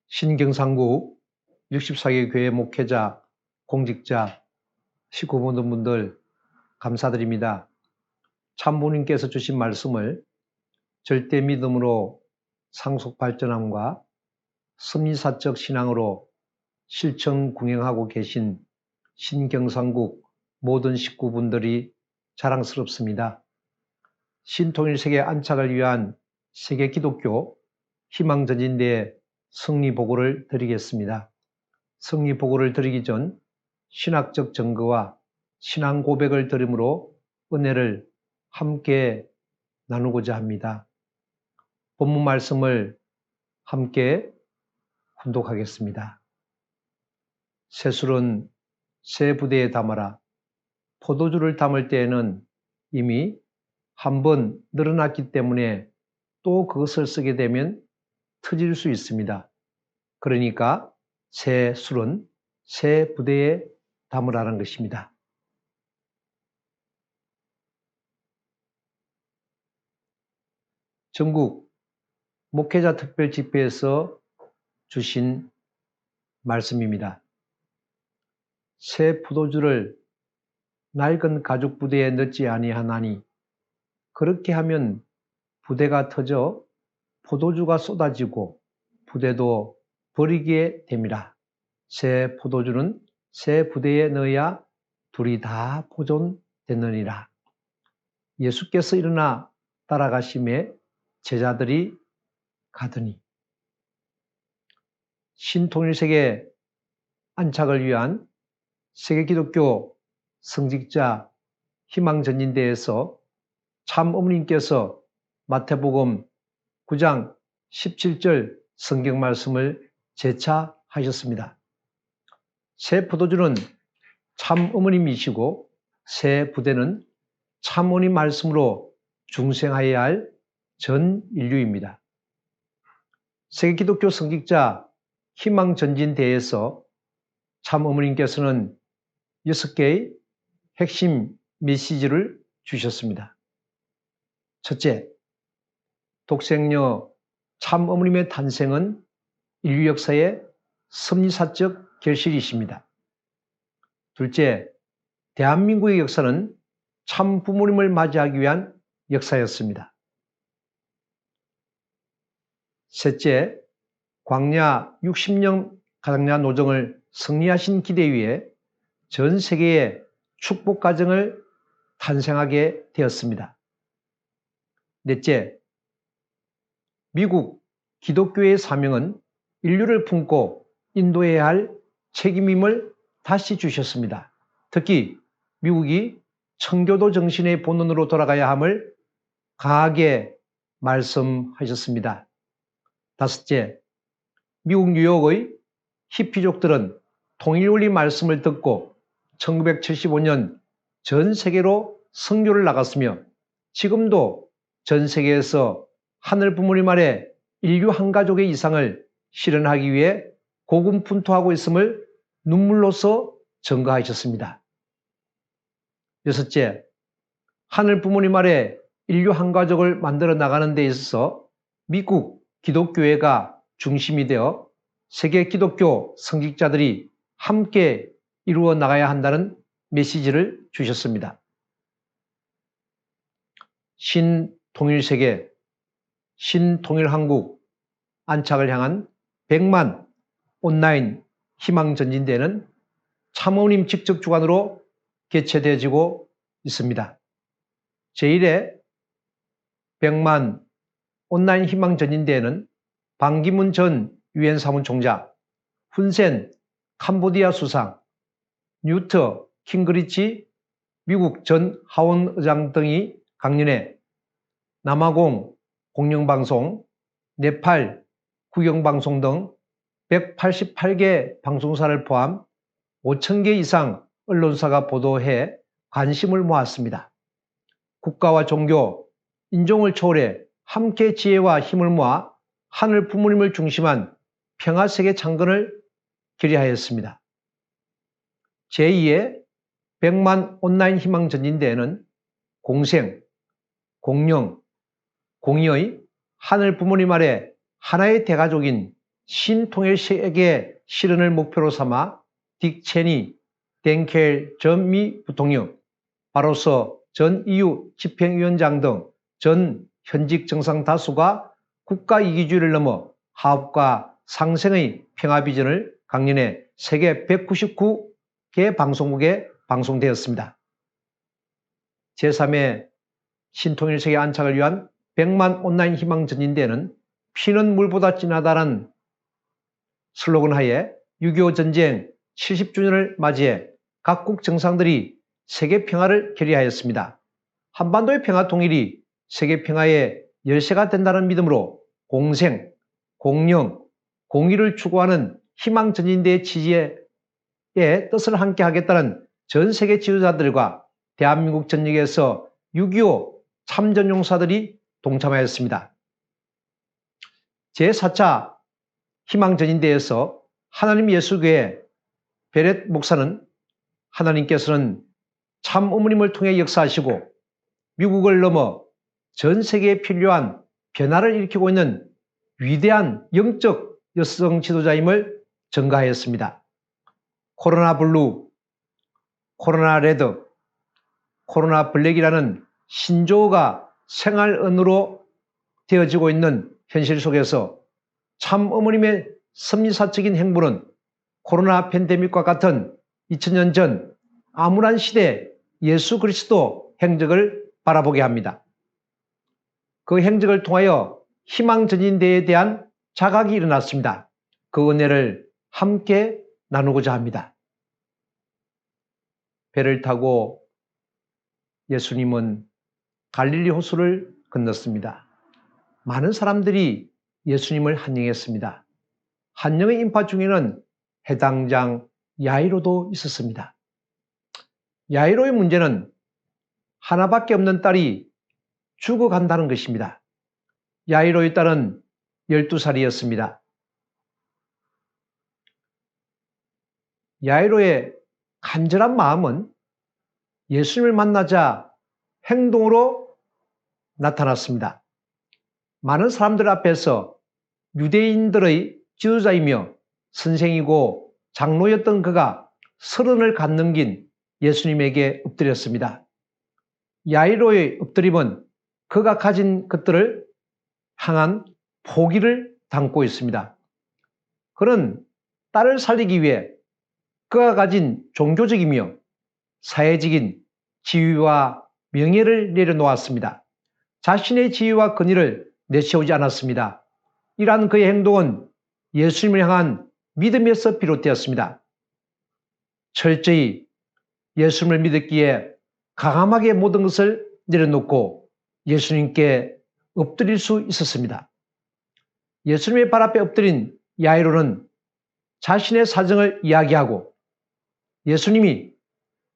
신경상국 64개 교회 목회자, 공직자, 식구 모든 분들 감사드립니다. 참부님께서 주신 말씀을 절대 믿음으로 상속 발전함과 섭리사적 신앙으로 실천 궁행하고 계신 신경상국 모든 식구분들이 자랑스럽습니다. 신통일세계 안착을 위한 세계 기독교 희망전진대의 승리보고를 드리겠습니다. 승리보고를 드리기 전 신학적 증거와 신앙 고백을 들음으로 은혜를 함께 나누고자 합니다. 본문 말씀을 함께 훈독하겠습니다. 새술은 새 부대에 담아라. 포도주를 담을 때에는 이미 한번 늘어났기 때문에 또 그것을 쓰게 되면 터질 수 있습니다. 그러니까 새 술은 새 부대에 담으라는 것입니다. 전국 목회자 특별 집회에서 주신 말씀입니다. 새 포도주를 낡은 가죽 부대에 넣지 아니하나니 그렇게 하면 부대가 터져 포도주가 쏟아지고 부대도 버리게 됩니다. 새 포도주는 새 부대에 넣어야 둘이 다 보존되느니라. 예수께서 일어나 따라가심에 제자들이 가더니 신통일세계 안착을 위한 세계기독교 성직자 희망전진대에서 참 어머님께서 마태복음 9장 17절 성경 말씀을 제차하셨습니다. 새 포도주는 참 어머님이시고 새 부대는 참 어머님 말씀으로 중생하여야 할 전 인류입니다. 세계기독교 성직자 희망전진대에서 참 어머님께서는 6개의 핵심 메시지를 주셨습니다. 첫째, 독생녀 참 어머님의 탄생은 인류 역사의 섭리사적 결실이십니다. 둘째, 대한민국의 역사는 참 부모님을 맞이하기 위한 역사였습니다. 셋째, 광야 60년 가정야 노정을 승리하신 기대 위에 전 세계의 축복 가정을 탄생하게 되었습니다. 넷째, 미국 기독교의 사명은 인류를 품고 인도해야 할 책임임을 다시 주셨습니다. 특히 미국이 청교도 정신의 본원으로 돌아가야 함을 강하게 말씀하셨습니다. 다섯째, 미국 뉴욕의 히피족들은 통일원리 말씀을 듣고 1975년 전 세계로 선교를 나갔으며 지금도 전 세계에서 하늘 부모님 아래 인류 한 가족의 이상을 실현하기 위해 고군분투하고 있음을 눈물로써 증거하셨습니다. 여섯째, 하늘 부모님 아래 인류 한 가족을 만들어 나가는 데 있어서 미국 기독교회가 중심이 되어 세계 기독교 성직자들이 함께 이루어 나가야 한다는 메시지를 주셨습니다. 신통일세계, 신통일한국 안착을 향한 100만 온라인 희망전진대는 참어님 직접 주관으로 개최되어지고 있습니다. 제1회 100만 온라인 희망전진대회는 반기문 전 유엔 사무총장, 훈센 캄보디아 수상, 뉴트 킹그리치 미국 전 하원 의장 등이 강연해 남아공 공영방송, 네팔 국영방송 등 188개 방송사를 포함 5,000개 이상 언론사가 보도해 관심을 모았습니다. 국가와 종교, 인종을 초월해 함께 지혜와 힘을 모아 하늘 부모님을 중심한 평화세계 창건을 결의하였습니다. 제2의 100만 온라인 희망전진대회는 공생, 공영, 공의의 하늘 부모님 아래 하나의 대가족인 신통일 세계 실현을 목표로 삼아 딕 체니, 댕켈 전 미 부통령, 바로서 전 EU 집행위원장 등 전 현직 정상 다수가 국가 이기주의를 넘어 화합과 상생의 평화 비전을 강연해 세계 199개 방송국에 방송되었습니다. 제3회 신통일 세계 안착을 위한 100만 온라인 희망 전진대회는 피는 물보다 진하다는 슬로건 하에 6.25 전쟁 70주년을 맞이해 각국 정상들이 세계 평화를 결의하였습니다. 한반도의 평화 통일이 세계 평화의 열쇠가 된다는 믿음으로 공생, 공영, 공의를 추구하는 희망 전진대의 취지의 뜻을 함께 하겠다는 전 세계 지도자들과 대한민국 전역에서 6.25 참전용사들이 동참하였습니다. 제4차 희망전인대에서 하나님 예수교회 베렛 목사는 하나님께서는 참 어머님을 통해 역사하시고 미국을 넘어 전 세계에 필요한 변화를 일으키고 있는 위대한 영적 여성 지도자임을 전가하였습니다. 코로나 블루, 코로나 레드, 코로나 블랙이라는 신조어가 생활 언어로 되어지고 있는 현실 속에서 참 어머님의 섭리사적인 행보는 코로나 팬데믹과 같은 2000년 전 암울한 시대 예수 그리스도 행적을 바라보게 합니다. 그 행적을 통하여 희망전진대에 대한 자각이 일어났습니다. 그 은혜를 함께 나누고자 합니다. 배를 타고 예수님은 갈릴리 호수를 건넜습니다. 많은 사람들이 예수님을 환영했습니다. 환영의 인파 중에는 해당장 야이로도 있었습니다. 야이로의 문제는 하나밖에 없는 딸이 죽어간다는 것입니다. 야이로의 딸은 12살이었습니다. 야이로의 간절한 마음은 예수님을 만나자 행동으로 나타났습니다. 많은 사람들 앞에서 유대인들의 지도자이며 선생이고 장로였던 그가 서른을 갓 넘긴 예수님에게 엎드렸습니다. 야이로의 엎드림은 그가 가진 것들을 향한 포기를 담고 있습니다. 그는 딸을 살리기 위해 그가 가진 종교적이며 사회적인 지위와 명예를 내려놓았습니다. 자신의 지위와 권위를 내세우지 않았습니다. 이러한 그의 행동은 예수님을 향한 믿음에서 비롯되었습니다. 철저히 예수님을 믿었기에 강함하게 모든 것을 내려놓고 예수님께 엎드릴 수 있었습니다. 예수님의 발 앞에 엎드린 야이로는 자신의 사정을 이야기하고 예수님이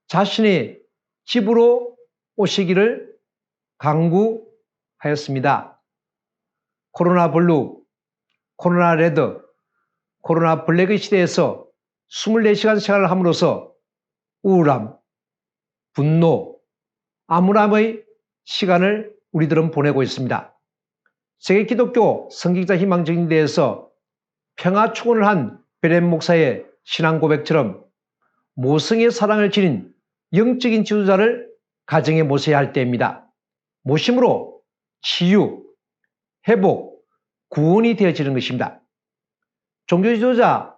자신의 집으로 오시기를 강구하였습니다. 코로나 블루, 코로나 레드, 코로나 블랙의 시대에서 24시간 생활을 함으로써 우울함, 분노, 암울함의 시간을 우리들은 보내고 있습니다. 세계 기독교 성직자 희망전인대에서 평화 축원을 한 베렛 목사의 신앙 고백처럼 모성의 사랑을 지닌 영적인 지도자를 가정에 모셔야 할 때입니다. 모심으로 치유, 회복, 구원이 되어지는 것입니다. 종교 지도자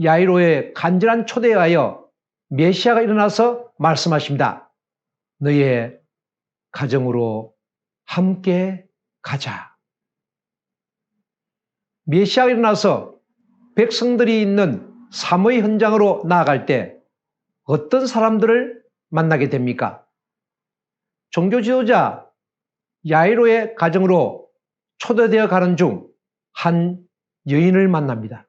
야이로의 간절한 초대에 하여 메시아가 일어나서 말씀하십니다. 너의 가정으로 함께 가자. 메시아가 일어나서 백성들이 있는 사모의 현장으로 나아갈 때 어떤 사람들을 만나게 됩니까? 종교 지도자 야이로의 가정으로 초대되어 가는 중 한 여인을 만납니다.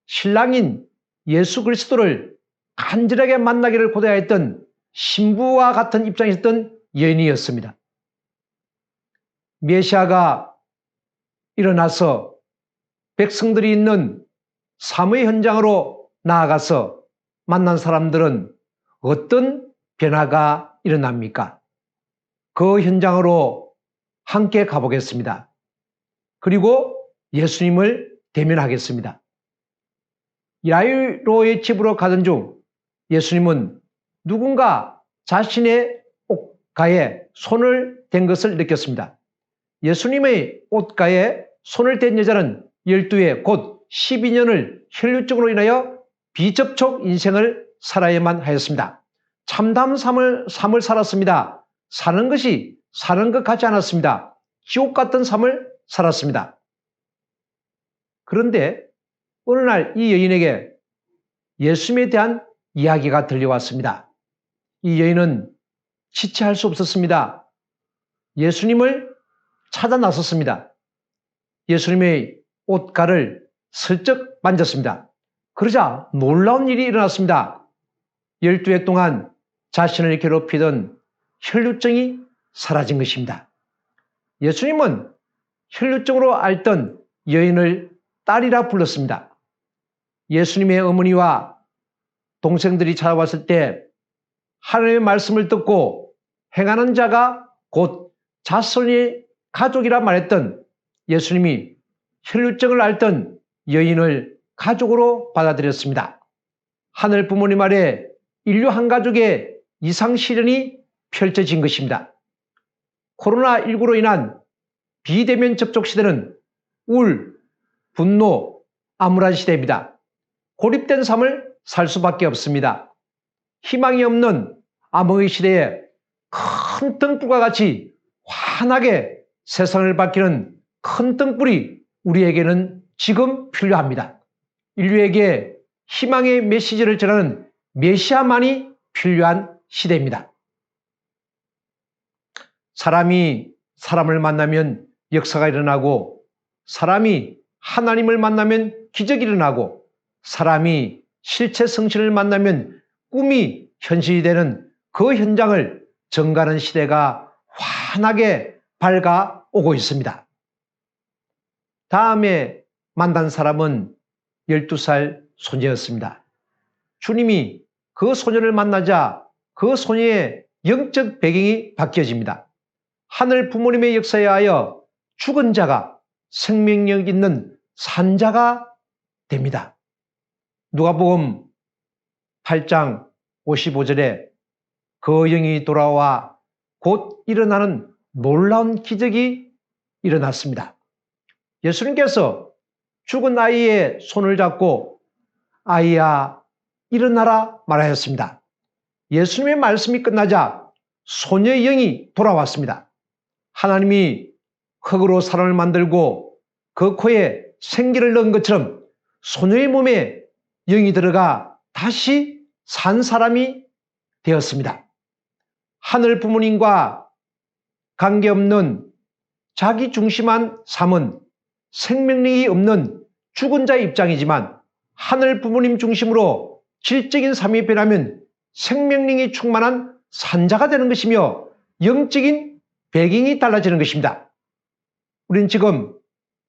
신랑인 예수 그리스도를 간절하게 만나기를 고대하였던 신부와 같은 입장에 있었던 여인이었습니다. 메시아가 일어나서 백성들이 있는 사모의 현장으로 나아가서 만난 사람들은 어떤 변화가 일어납니까? 그 현장으로 함께 가보겠습니다. 그리고 예수님을 대면하겠습니다. 야이로의 집으로 가던 중 예수님은 누군가 자신의 옷가에 손을 댄 것을 느꼈습니다. 예수님의 옷가에 손을 댄 여자는 12회 곧 12년을 혈류증으로 인하여 비접촉 인생을 살아야만 하였습니다. 참담 삶을 살았습니다. 사는 것이 사는 것 같지 않았습니다. 지옥 같은 삶을 살았습니다. 그런데 어느 날 이 여인에게 예수님에 대한 이야기가 들려왔습니다. 이 여인은 지체할 수 없었습니다. 예수님을 찾아 나섰습니다. 예수님의 옷가를 슬쩍 만졌습니다. 그러자 놀라운 일이 일어났습니다. 12회 동안 자신을 괴롭히던 혈류증이 사라진 것입니다. 예수님은 혈류증으로 앓던 여인을 딸이라 불렀습니다. 예수님의 어머니와 동생들이 찾아왔을 때 하나님의 말씀을 듣고 행하는 자가 곧 자손의 가족이라 말했던 예수님이 혈류증을 앓던 여인을 가족으로 받아들였습니다. 하늘 부모님 아래 인류 한 가족의 이상 시련이 펼쳐진 것입니다. 코로나19로 인한 비대면 접촉 시대는 우울, 분노, 암울한 시대입니다. 고립된 삶을 살 수밖에 없습니다. 희망이 없는 암흑의 시대에 큰 등불과 같이 환하게 세상을 밝히는 큰 등불이 우리에게는 지금 필요합니다. 인류에게 희망의 메시지를 전하는 메시아만이 필요한 시대입니다. 사람이 사람을 만나면 역사가 일어나고, 사람이 하나님을 만나면 기적이 일어나고, 사람이 실체 성신을 만나면 꿈이 현실이 되는 그 현장을 증가하는 시대가 환하게 밝아오고 있습니다. 다음에 만난 사람은 12살 소녀였습니다. 주님이 그 소녀를 만나자 그 소녀의 영적 배경이 바뀌어집니다. 하늘 부모님의 역사에 하여 죽은 자가 생명력 있는 산자가 됩니다. 누가복음 8장 55절에 그 영이 돌아와 곧 일어나는 놀라운 기적이 일어났습니다. 예수님께서 죽은 아이의 손을 잡고 아이야 일어나라 말하였습니다. 예수님의 말씀이 끝나자 소녀의 영이 돌아왔습니다. 하나님이 흙으로 사람을 만들고 그 코에 생기를 넣은 것처럼 소녀의 몸에 영이 들어가 다시 산 사람이 되었습니다. 하늘 부모님과 관계없는 자기 중심한 삶은 생명력이 없는 죽은 자의 입장이지만, 하늘 부모님 중심으로 질적인 삶이 변하면 생명력이 충만한 산자가 되는 것이며 영적인 배경이 달라지는 것입니다. 우리는 지금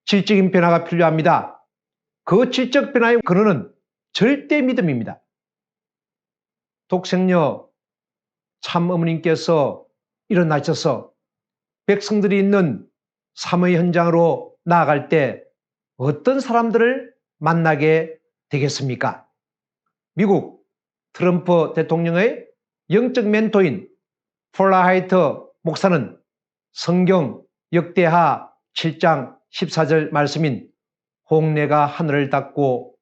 질적인 변화가 필요합니다. 그 질적 변화의 근원은 절대 믿음입니다. 독생녀 참 어머님께서 일어나셔서 백성들이 있는 삶의 현장으로 나아갈 때 어떤 사람들을 만나게 되겠습니까? 미국 트럼프 대통령의 영적 멘토인 폴라 하이트 목사는 성경 역대하 7장 14절 말씀인 홍내가 하늘을 닫고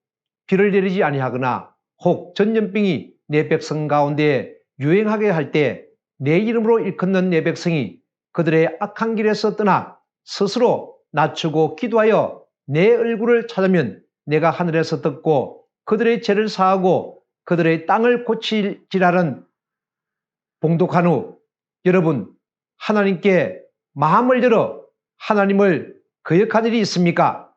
비를 내리지 아니하거나 혹 전염병이 내 백성 가운데 유행하게 할 때 내 이름으로 일컫는 내 백성이 그들의 악한 길에서 떠나 스스로 낮추고 기도하여 내 얼굴을 찾으면 내가 하늘에서 듣고 그들의 죄를 사하고 그들의 땅을 고칠지라는 봉독한 후, 여러분 하나님께 마음을 열어 하나님을 거역한 일이 있습니까?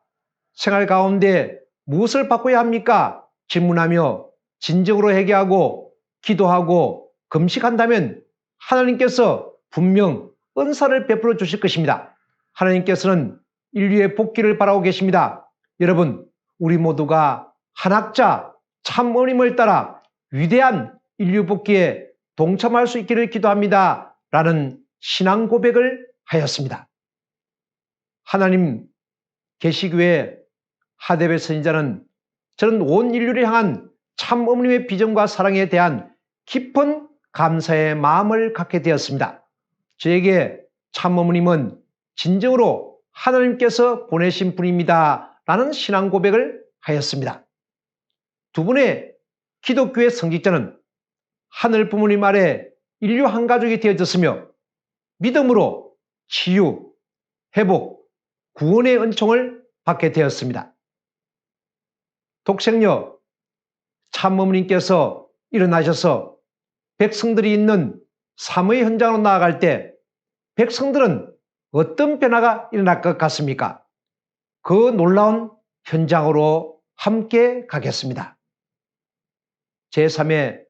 생활 가운데 무엇을 바꿔야 합니까? 질문하며 진정으로 회개하고 기도하고 금식한다면 하나님께서 분명 은사를 베풀어 주실 것입니다. 하나님께서는 인류의 복귀를 바라고 계십니다. 여러분, 우리 모두가 한학자 참 어머님을 따라 위대한 인류 복귀에 동참할 수 있기를 기도합니다. 라는 신앙 고백을 하였습니다. 하나님 계시교회 하대배 선지자는 저는 온 인류를 향한 참 어머님의 비전과 사랑에 대한 깊은 감사의 마음을 갖게 되었습니다. 저에게 참 어머님은 진정으로 하나님께서 보내신 분입니다 라는 신앙 고백을 하였습니다. 두 분의 기독교의 성직자는 하늘 부모님 아래 인류 한 가족이 되어졌으며 믿음으로 치유, 회복, 구원의 은총을 받게 되었습니다. 독생녀 참 어머님께서 일어나셔서 백성들이 있는 사모의 현장으로 나아갈 때 백성들은 어떤 변화가 일어날 것 같습니까? 그 놀라운 현장으로 함께 가겠습니다. 제3회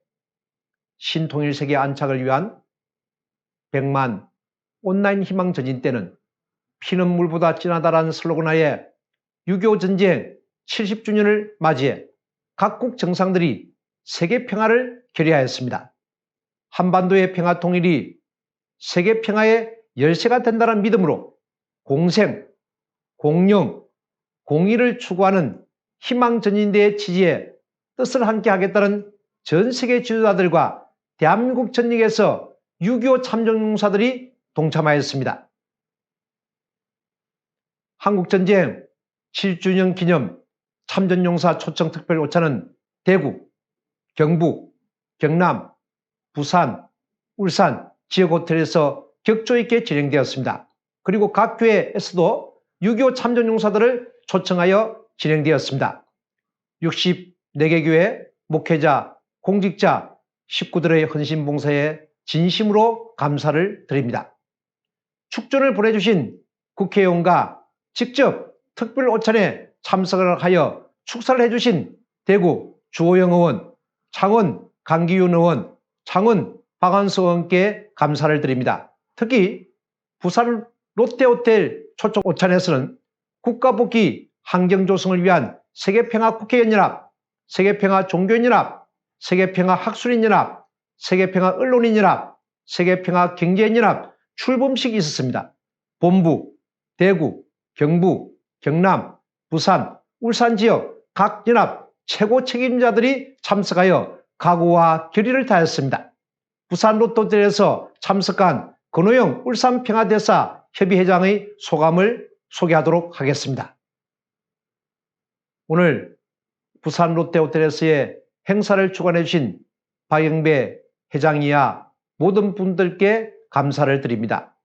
신통일세계 안착을 위한 100만 온라인 희망 전진 때는 피는 물보다 진하다라는 슬로건하에 6.25 전쟁 70주년을 맞이해 각국 정상들이 세계 평화를 결의하였습니다. 한반도의 평화 통일이 세계 평화의 열쇠가 된다는 믿음으로 공생, 공영, 공의를 추구하는 희망 전진대의 취지에 뜻을 함께 하겠다는 전 세계 지도자들과 대한민국 전역에서 6.25 참전용사들이 동참하였습니다. 한국전쟁 7주년 기념 참전용사 초청 특별 오차는 대구, 경북, 경남, 부산, 울산 지역 호텔에서 격조 있게 진행되었습니다. 그리고 각 교회에서도 6.25 참전용사들을 초청하여 진행되었습니다. 64개 교회, 목회자, 공직자, 식구들의 헌신봉사에 진심으로 감사를 드립니다. 축전을 보내주신 국회의원과 직접 특별 오찬에 참석을 하여 축사를 해주신 대구 주호영 의원, 창원 강기윤 의원, 창원 박한수 의원께 감사를 드립니다. 특히 부산 롯데호텔 초청 오찬에서는 국가복귀 환경조성을 위한 세계평화국회의원연합, 세계평화종교인연합, 세계평화학술인연합, 세계평화언론인연합, 세계평화경제인연합 출범식이 있었습니다. 본부, 대구, 경북, 경남, 부산, 울산 지역 각 연합 최고 책임자들이 참석하여 각오와 결의를 다했습니다. 부산 롯데호텔에서 참석한 권호영 울산평화대사 협의회장의 소감을 소개하도록 하겠습니다. 오늘 부산 롯데호텔에서의 행사를 주관해 주신 박영배 회장이야 모든 분들께 감사를 드립니다.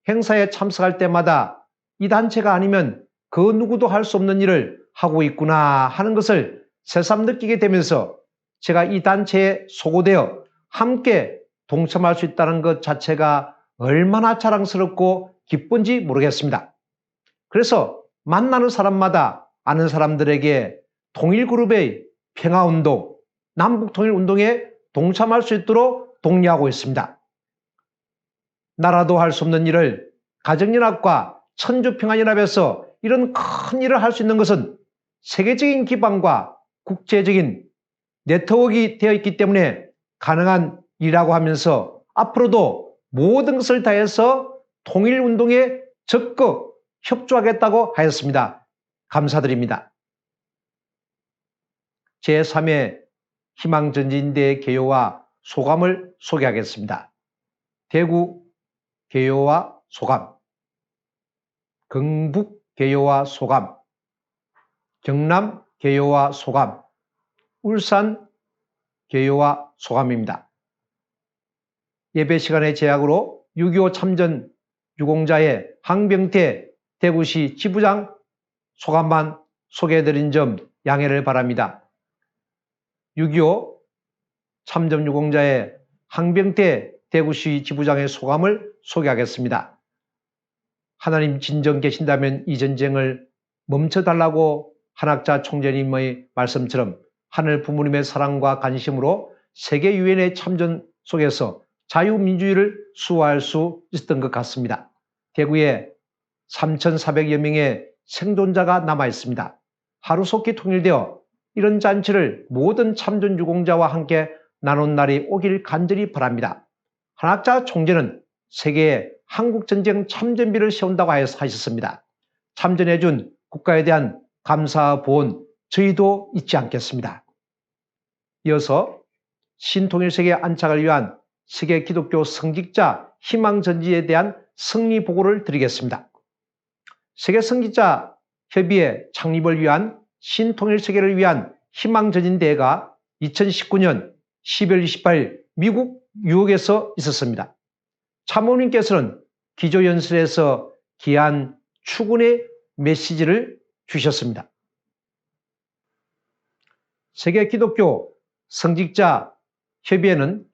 행사에 참석할 때마다 이 단체가 아니면 그 누구도 할 수 없는 일을 하고 있구나 하는 것을 새삼 느끼게 되면서 제가 이 단체에 소고되어 함께 동참할 수 있다는 것 자체가 얼마나 자랑스럽고 기쁜지 모르겠습니다. 그래서 만나는 사람마다 아는 사람들에게 통일그룹의 평화운동, 남북통일운동에 동참할 수 있도록 독려하고 있습니다. 나라도 할 수 없는 일을 가정연합과 천주평화연합에서 이런 큰 일을 할 수 있는 것은 세계적인 기반과 국제적인 네트워크가 되어 있기 때문에 가능한 일이라고 하면서 앞으로도 모든 것을 다해서 통일운동에 적극 협조하겠다고 하였습니다. 감사드립니다. 제3회 희망전진대의 개요와 소감을 소개하겠습니다. 대구 개요와 소감, 경북 개요와 소감, 경남 개요와 소감, 울산 개요와 소감입니다. 예배 시간의 제약으로 6.25 참전 유공자의 황병태 대구시 지부장 소감만 소개해드린 점 양해를 바랍니다. 6.25 참전 유공자의 황병태 대구시 지부장의 소감을 소개하겠습니다. 하나님 진정 계신다면 이 전쟁을 멈춰달라고 한학자 총재님의 말씀처럼 하늘 부모님의 사랑과 관심으로 세계 유엔의 참전 속에서 자유민주주의를 수호할 수 있었던 것 같습니다. 대구에 3,400여 명의 생존자가 남아 있습니다. 하루속히 통일되어 이런 잔치를 모든 참전 유공자와 함께 나눈 날이 오길 간절히 바랍니다. 한학자 총재는 세계에 한국전쟁 참전비를 세운다고 하셨습니다. 참전해준 국가에 대한 감사 보온 저희도 잊지 않겠습니다. 이어서 신통일 세계 안착을 위한 세계 기독교 성직자 희망전지에 대한 승리 보고를 드리겠습니다. 세계 성직자 협의회 창립을 위한 신통일 세계를 위한 희망전진대회가 2019년 12월 28일 미국 뉴욕에서 있었습니다. 참모님께서는 기조연설에서 귀한 축원의 메시지를 주셨습니다. 세계 기독교 성직자 협의회는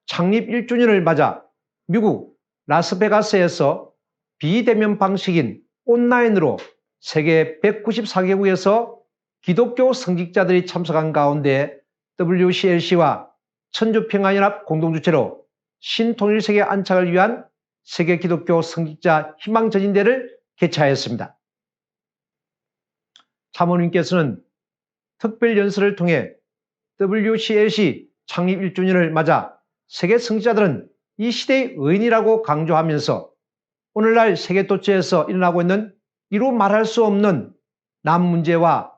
창립 1주년을 맞아 미국 라스베가스에서 비대면 방식인 온라인으로 세계 194개국에서 기독교 성직자들이 참석한 가운데 WCLC와 천주평화연합 공동주최로 신통일 세계 안착을 위한 세계 기독교 성직자 희망전진대를 개최하였습니다. 참모님께서는 특별연설을 통해 WCLC 창립 1주년을 맞아 세계 성직자들은 이 시대의 의인이라고 강조하면서 오늘날 세계 도처에서 일어나고 있는 이루 말할 수 없는 남 문제와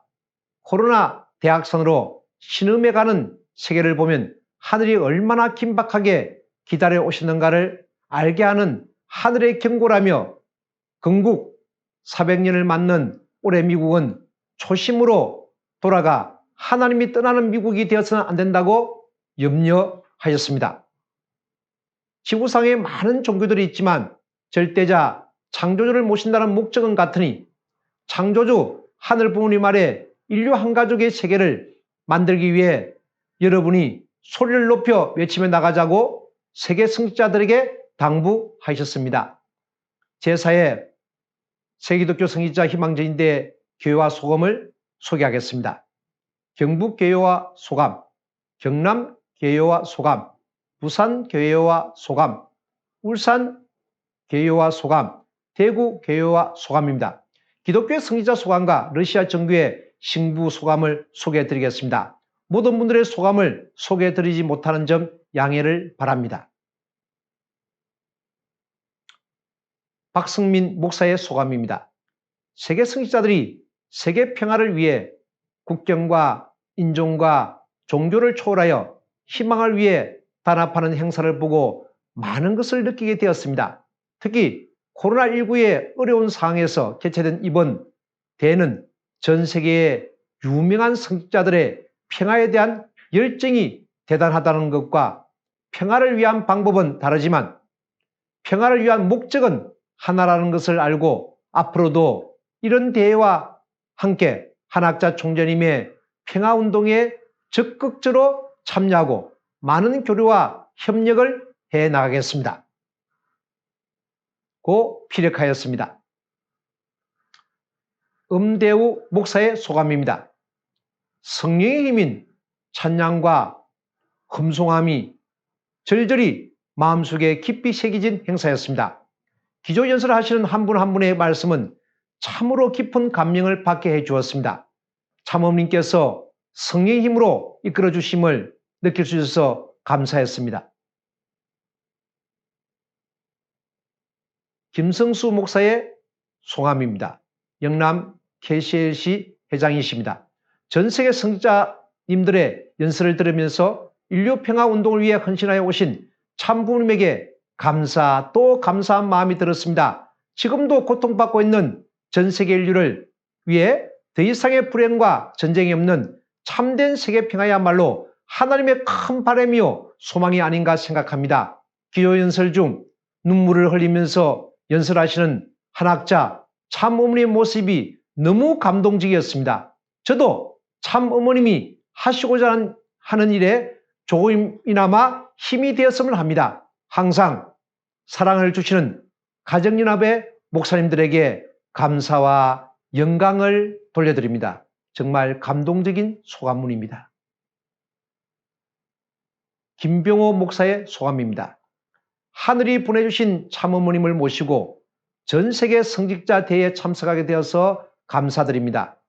코로나 대악선으로 신음해가는 세계를 보면 하늘이 얼마나 긴박하게 기다려 오시는가를 알게 하는 하늘의 경고라며 건국 400년을 맞는 올해 미국은 초심으로 돌아가 하나님이 떠나는 미국이 되어서는 안 된다고 염려하셨습니다. 지구상에 많은 종교들이 있지만 절대자 창조주를 모신다는 목적은 같으니 창조주 하늘 부모님 아래 인류 한 가족의 세계를 만들기 위해 여러분이 소리를 높여 외치며 나가자고 세계 성직자들에게 당부하셨습니다. 제4회 세계기독교 성직자 희망전진대 교회와 소감을 소개하겠습니다. 경북교회와 소감, 경남교회와 소감, 부산교회와 소감, 울산교회와 소감, 대구교회와 소감입니다. 기독교의 성직자 소감과 러시아 정교회 신부 소감을 소개해드리겠습니다. 모든 분들의 소감을 소개해드리지 못하는 점 양해를 바랍니다. 박승민 목사의 소감입니다. 세계 성직자들이 세계 평화를 위해 국경과 인종과 종교를 초월하여 희망을 위해 단합하는 행사를 보고 많은 것을 느끼게 되었습니다. 특히 코로나19의 어려운 상황에서 개최된 이번 대회는 전 세계의 유명한 성직자들의 평화에 대한 열정이 대단하다는 것과 평화를 위한 방법은 다르지만 평화를 위한 목적은 하나라는 것을 알고 앞으로도 이런 대회와 함께 한학자 총재님의 평화운동에 적극적으로 참여하고 많은 교류와 협력을 해 나가겠습니다. 고 피력하였습니다. 음대우 목사의 소감입니다. 성령의 힘인 찬양과 금송함이 절절히 마음속에 깊이 새겨진 행사였습니다. 기조연설을 하시는 한 분 한 분의 말씀은 참으로 깊은 감명을 받게 해주었습니다. 참모님께서 성령의 힘으로 이끌어 주심을 느낄 수 있어서 감사했습니다. 김성수 목사의 소감입니다. 영남 KCLC 회장이십니다. 전 세계 성직자님들의 연설을 들으면서 인류 평화 운동을 위해 헌신하여 오신 참부님에게 감사 또 감사한 마음이 들었습니다. 지금도 고통받고 있는 전 세계 인류를 위해 더 이상의 불행과 전쟁이 없는 참된 세계 평화야말로 하나님의 큰 바람이요 소망이 아닌가 생각합니다. 기도 연설 중 눈물을 흘리면서 연설하시는 한학자 참어머니의 모습이 너무 감동적이었습니다. 저도 참어머님이 하시고자 하는 일에 조금이나마 힘이 되었으면 합니다. 항상 사랑을 주시는 가정연합의 목사님들에게 감사와 영광을 돌려드립니다. 정말 감동적인 소감문입니다. 김병호 목사의 소감입니다. 하늘이 보내주신 참어머님을 모시고 전 세계 성직자 대회에 참석하게 되어서 감사드립니다.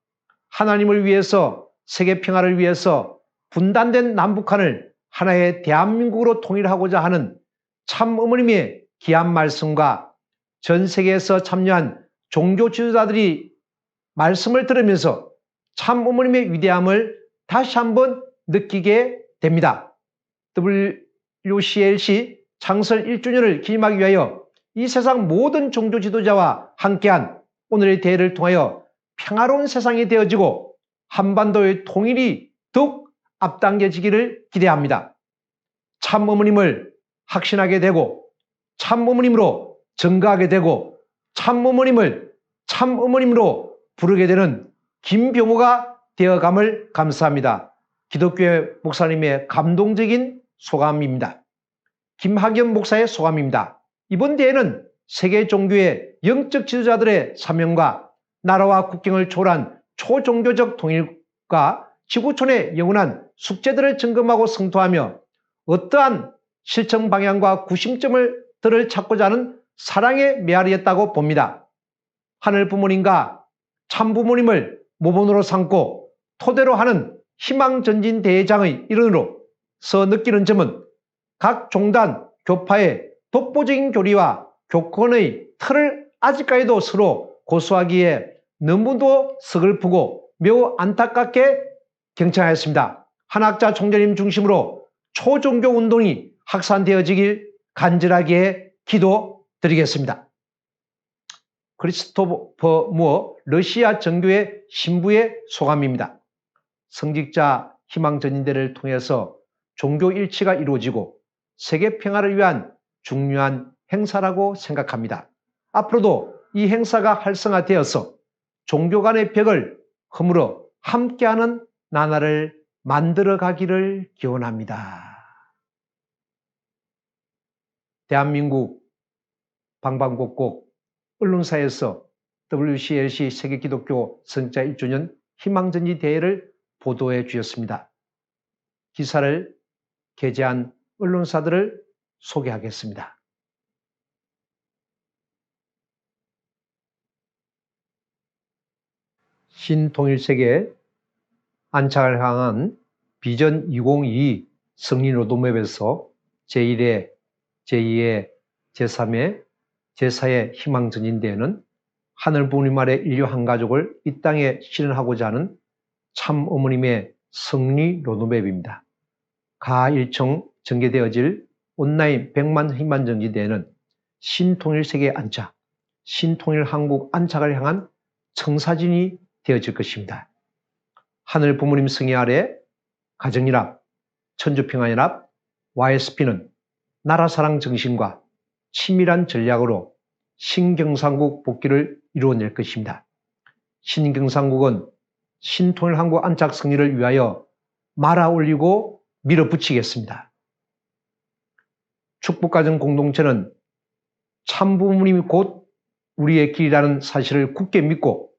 하나님을 위해서 세계 평화를 위해서 분단된 남북한을 하나의 대한민국으로 통일하고자 하는 참어머님의 귀한 말씀과 전 세계에서 참여한 종교 지도자들이 말씀을 들으면서 참 어머님의 위대함을 다시 한번 느끼게 됩니다. WCLC 창설 1주년을 기념하기 위하여 이 세상 모든 종교 지도자와 함께한 오늘의 대회를 통하여 평화로운 세상이 되어지고 한반도의 통일이 더욱 앞당겨지기를 기대합니다. 참 어머님을 확신하게 되고 참 어머님으로 증거하게 되고 참 어머님을 참 어머님으로 부르게 되는 김병호가 되어감을 감사합니다. 기독교회 목사님의 감동적인 소감입니다. 김학연 목사의 소감입니다. 이번 대회는 세계 종교의 영적 지도자들의 사명과 나라와 국경을 초월한 초종교적 통일과 지구촌의 영원한 숙제들을 점검하고 성토하며 어떠한 실천 방향과 구심점을 찾고자 하는 사랑의 메아리였다고 봅니다. 하늘 부모님과 참 부모님을 모본으로 삼고 토대로 하는 희망전진 대회장의 일원으로서 느끼는 점은 각 종단, 교파의 독보적인 교리와 교권의 틀을 아직까지도 서로 고수하기에 너무도 서글프고 매우 안타깝게 경청하였습니다. 한학자 총재님 중심으로 초종교 운동이 확산되어지길 간절하게 기도드리겠습니다. 크리스토퍼 무어 러시아 정교회 신부의 소감입니다. 성직자 희망전인대를 통해서 종교 일치가 이루어지고 세계 평화를 위한 중요한 행사라고 생각합니다. 앞으로도 이 행사가 활성화되어서 종교 간의 벽을 허물어 함께하는 나라를 만들어가기를 기원합니다. 대한민국 방방곡곡 언론사에서 WCLC 세계기독교 성직자 1주년 희망전지 대회를 보도해 주셨습니다. 기사를 게재한 언론사들을 소개하겠습니다. 신통일세계 안착을 향한 비전 2022 승리 로드맵에서 제1회, 제2회, 제3회, 제4회 희망전진대회는 하늘 부모님 아래 인류 한 가족을 이 땅에 실현하고자 하는 참 어머님의 승리 로드맵입니다. 가 일청 전개되어질 온라인 100만 희망전진대회는 신통일세계 안착, 신통일 한국 안착을 향한 청사진이 되어질 것입니다. 하늘 부모님 승리 아래 가정연합, 천주평화연합, YSP는 나라사랑 정신과 치밀한 전략으로 신경상국 복귀를 이루어낼 것입니다. 신경상국은 신통일 한국 안착 승리를 위하여 말아 올리고 밀어붙이겠습니다. 축복가정 공동체는 참부모님이 곧 우리의 길이라는 사실을 굳게 믿고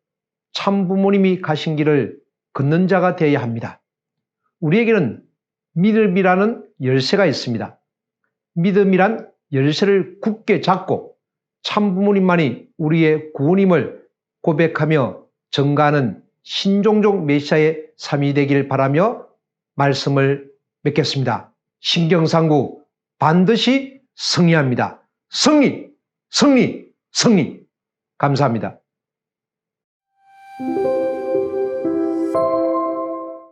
참부모님이 가신 길을 걷는 자가 되어야 합니다. 우리에게는 믿음이라는 열쇠가 있습니다. 믿음이란 열쇠를 굳게 잡고 참부모님만이 우리의 구원임을 고백하며 전가하는 신종종 메시아의 삶이 되길 바라며 말씀을 맺겠습니다. 신경상국 반드시 승리합니다. 승리, 승리, 승리. 감사합니다.